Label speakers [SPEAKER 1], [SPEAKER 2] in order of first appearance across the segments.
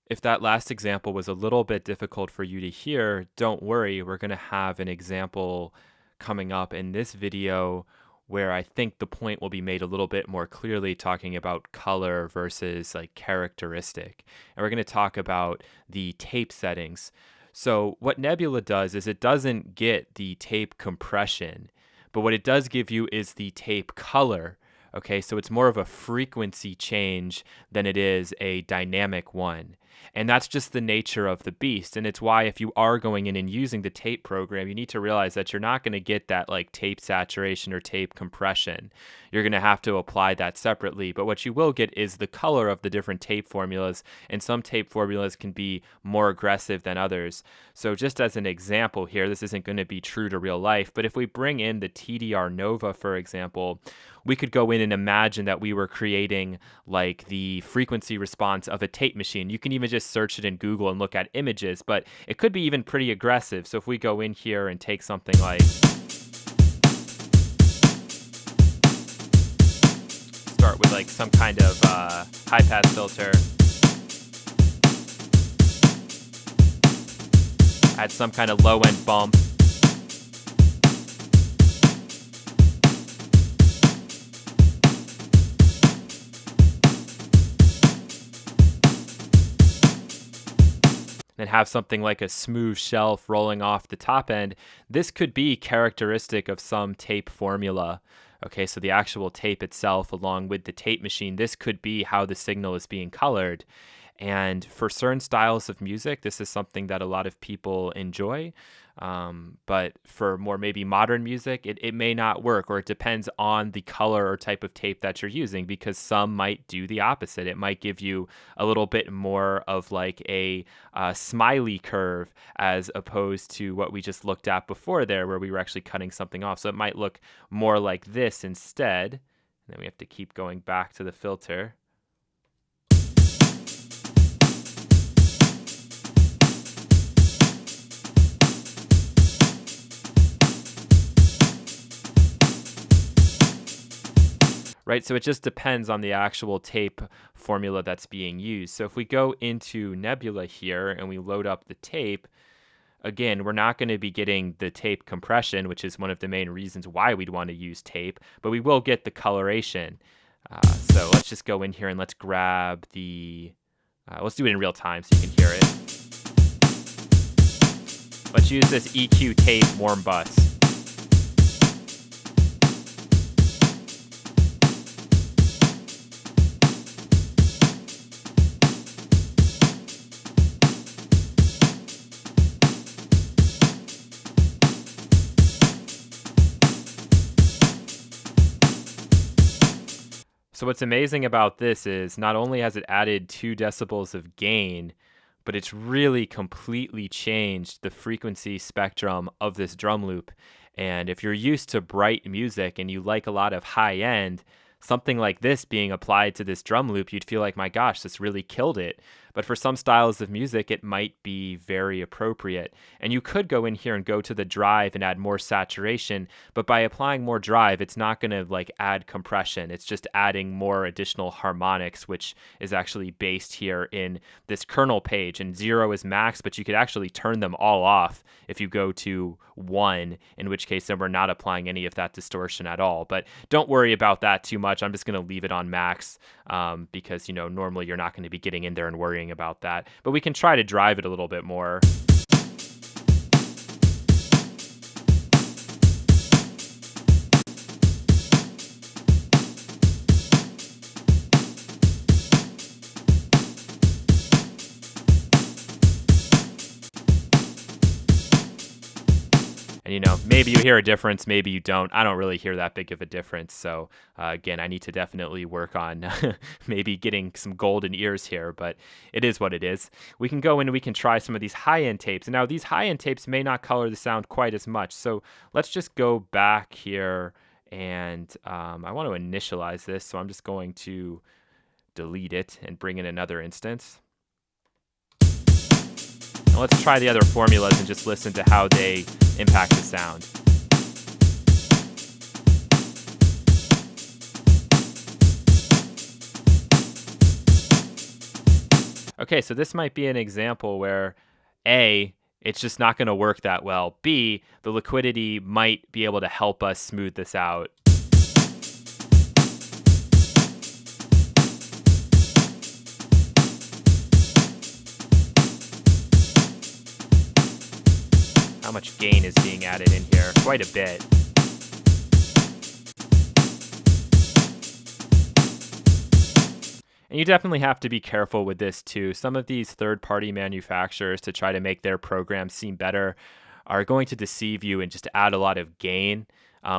[SPEAKER 1] If that last example was a little bit difficult for you to hear, don't worry. We're going to have an example coming up in this video where I think the point will be made a little bit more clearly, talking about color versus like characteristic. And we're going to talk about the tape settings. So what Nebula does is it doesn't get the tape compression, but what it does give you is the tape color. Okay, so it's more of a frequency change than it is a dynamic one. And that's just the nature of the beast. And it's why if you are going in and using the tape program, you need to realize that you're not going to get that like tape saturation or tape compression. You're going to have to apply that separately. But what you will get is the color of the different tape formulas. And some tape formulas can be more aggressive than others. So just as an example here, this isn't going to be true to real life, but if we bring in the TDR Nova, for example, we could go in and imagine that we were creating like the frequency response of a tape machine. You can even just search it in Google and look at images, but it could be even pretty aggressive. So if we go in here and take something like, start with like some kind of high pass filter, add some kind of low end bump, and have something like a smooth shelf rolling off the top end, this could be characteristic of some tape formula. Okay, so the actual tape itself along with the tape machine, this could be how the signal is being colored. And for certain styles of music, this is something that a lot of people enjoy. But for more maybe modern music, it may not work, or it depends on the color or type of tape that you're using, because some might do the opposite. It might give you a little bit more of like a smiley curve as opposed to what we just looked at before there, where we were actually cutting something off. So it might look more like this instead. And then we have to keep going back to the filter. Right, so it just depends on the actual tape formula that's being used. So if we go into Nebula here and we load up the tape, again, we're not going to be getting the tape compression, which is one of the main reasons why we'd want to use tape, but we will get the coloration. So let's just go in here and let's grab the, let's do it in real time so you can hear it. Let's use this EQ tape warm bus. So what's amazing about this is not only has it added 2 decibels of gain, but it's really completely changed the frequency spectrum of this drum loop. And if you're used to bright music and you like a lot of high end, something like this being applied to this drum loop, you'd feel like, my gosh, this really killed it. But for some styles of music, it might be very appropriate. And you could go in here and go to the drive and add more saturation, but by applying more drive, it's not going to like add compression. It's just adding more additional harmonics, which is actually based here in this kernel page. And 0 is max, but you could actually turn them all off if you go to 1, in which case then we're not applying any of that distortion at all. But don't worry about that too much. I'm just going to leave it on max because, you know, normally you're not going to be getting in there and worrying about that. But we can try to drive it a little bit more. And, you know, maybe you hear a difference, maybe you don't. I don't really hear that big of a difference. So, again, I need to definitely work on maybe getting some golden ears here, but it is what it is. We can go in and we can try some of these high-end tapes. And now these high-end tapes may not color the sound quite as much. So let's just go back here and I want to initialize this. So I'm just going to delete it and bring in another instance. Now let's try the other formulas and just listen to how they impact the sound. Okay, so this might be an example where A, it's just not going to work that well. B, the liquidity might be able to help us smooth this out. How much gain is being added in here? Quite a bit. And you definitely have to be careful with this too. Some of these third-party manufacturers, to try to make their programs seem better, are going to deceive you and just add a lot of gain,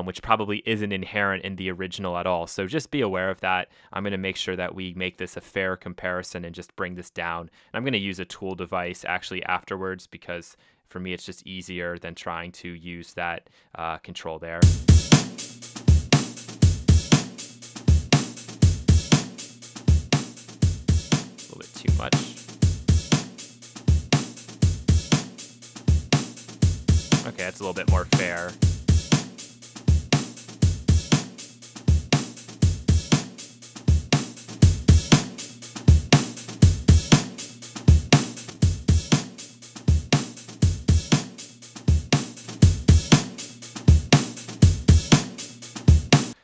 [SPEAKER 1] which probably isn't inherent in the original at all. So just be aware of that. I'm going to make sure that we make this a fair comparison and just bring this down. And I'm going to use a tool device actually afterwards, because for me it's just easier than trying to use that control there. A little bit too much. Okay, that's a little bit more fair.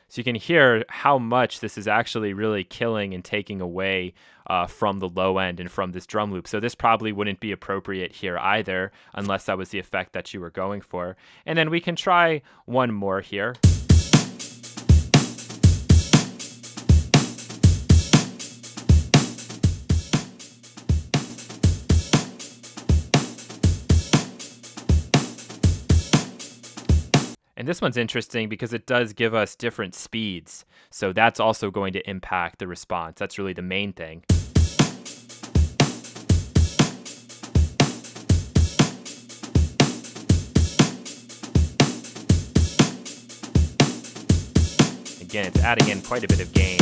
[SPEAKER 1] So you can hear how much this is actually really killing and taking away from the low end and from this drum loop. So this probably wouldn't be appropriate here either, unless that was the effect that you were going for. And then we can try one more here. And this one's interesting because it does give us different speeds. So that's also going to impact the response. That's really the main thing. Again, it's adding in quite a bit of gain.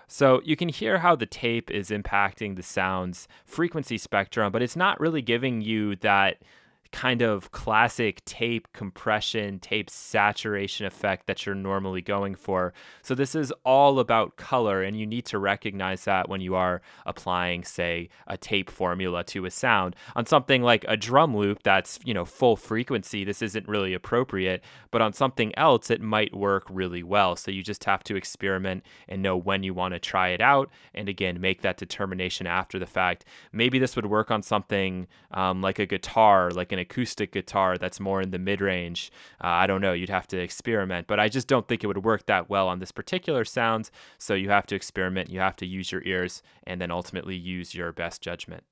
[SPEAKER 1] So you can hear how the tape is impacting the sound's frequency spectrum, but it's not really giving you that kind of classic tape compression, tape saturation effect that you're normally going for. So this is all about color, and you need to recognize that when you are applying, say, a tape formula to a sound. On something like a drum loop that's, full frequency, this isn't really appropriate, but on something else, it might work really well. So you just have to experiment and know when you want to try it out, and again, make that determination after the fact. Maybe this would work on something like a guitar, like an acoustic guitar that's more in the mid-range. I don't know, you'd have to experiment, but I just don't think it would work that well on this particular sound. So you have to experiment, you have to use your ears, and then ultimately use your best judgment.